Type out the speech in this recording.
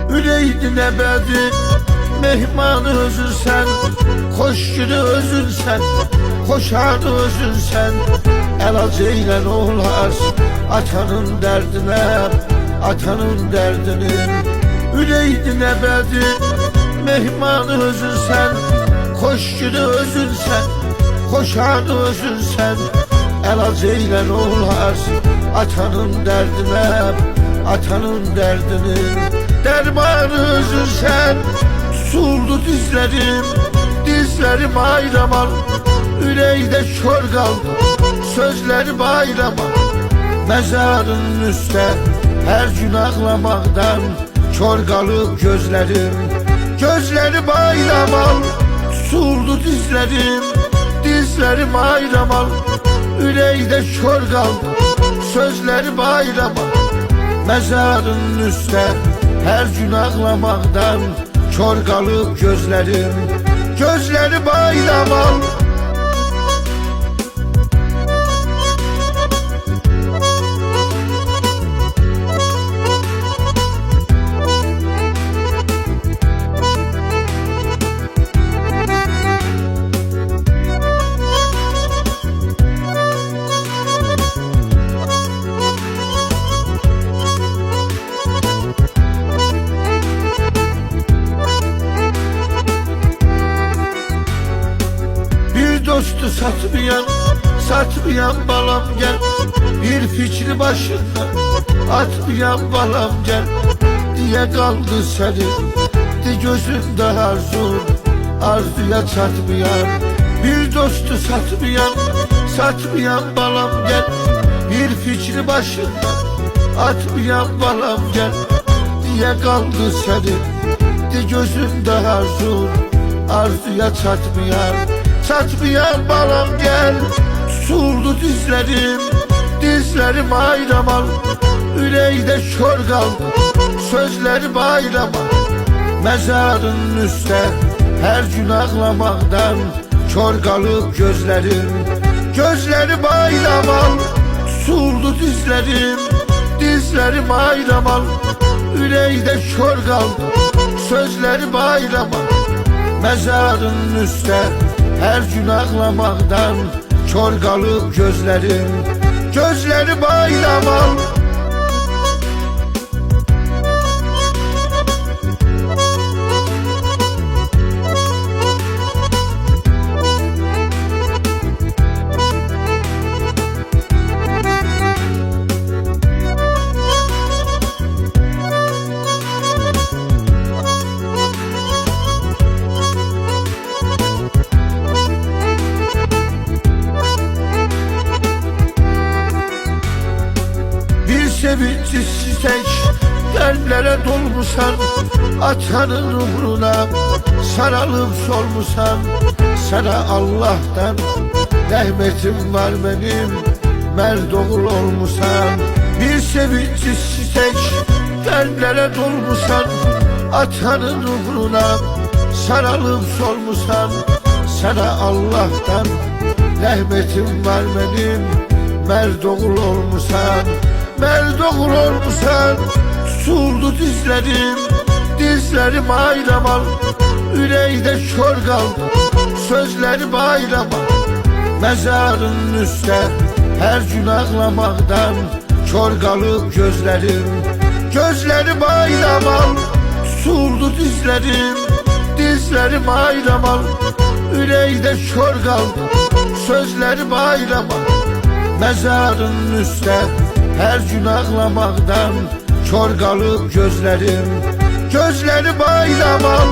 Üreydi nebedi mehmanı özün sen, koşçunu özün sen, koşanı özün sen. Elac eyle olar atanın derdine, atanın derdinin. Üreydi nebedi mehmanı özün sen, koşçunu özün sen, koşanı özün sen. Elac eyle olar atanın derdine, atanın derdinin. Dermanı özün sen, tutuldu dizlerim, dizlerim ayramal. Üreyde kör kaldı, sözleri bayramal. Mezarın üstte her gün ağlamaktan kör kalıp gözlerim, gözleri bayramal. Tutuldu dizlerim, dizlerim ayramal. Üreyde kör kaldı, sözleri bayramal. Mezarın üstte her gün ağlamaktan kör kalıp gözlerim, gözleri bayramal. Dostu satmayan, satmayan balam gel. Bir fikri başından atmayan balam gel. Diye kaldı senin, de gözünde arzun, arzuya çatmayan. Bir dostu satmayan, satmayan balam gel. Bir fikri başından atmayan balam gel. Diye kaldı senin, de gözünde arzun, arzuya çatmayan. Çatmayan balam gel, tutuldu dizlerim, dizlerim ayramal. Üreyde kör kaldı, sözleri bayramal. Mezarın üstte her gün ağlamaktan kör kalıp gözlerim, gözleri bayramal. Tutuldu dizlerim, dizlerim ayramal. Üreyde kör kaldı, sözleri bayramal. Mezarın üstte her gün ağlamaktan kör kalıp gözlerim, gözleri bayramal. Sevinçsiz çiçek kalplere dolmuşsan, atanın uğruna sarılıp solmuşsan. Sana Allah'tan rahmetim var benim, merd oğul olmuşsan. Bir sevinçsiz çiçek kalplere dolmuşsan, atanın uğruna sarılıp solmuşsan. Sana Allah'tan rahmetim var benim, merd oğul olmuşsan. Merd oğul olmuşsan, tutuldu dizlerim, dizlerim ayramal. Üreyde kör kaldı, sözleri bayramal. Mezarın üstte her gün ağlamaktan kör kalıp gözlerim, gözleri bayramal. Tutuldu dizlerim, dizlerim ayramal. Üreyde kör kaldı, sözleri bayramal. Mezarın üstte her gün ağlamaktan kör kalıp gözlerim, gözleri bayramal.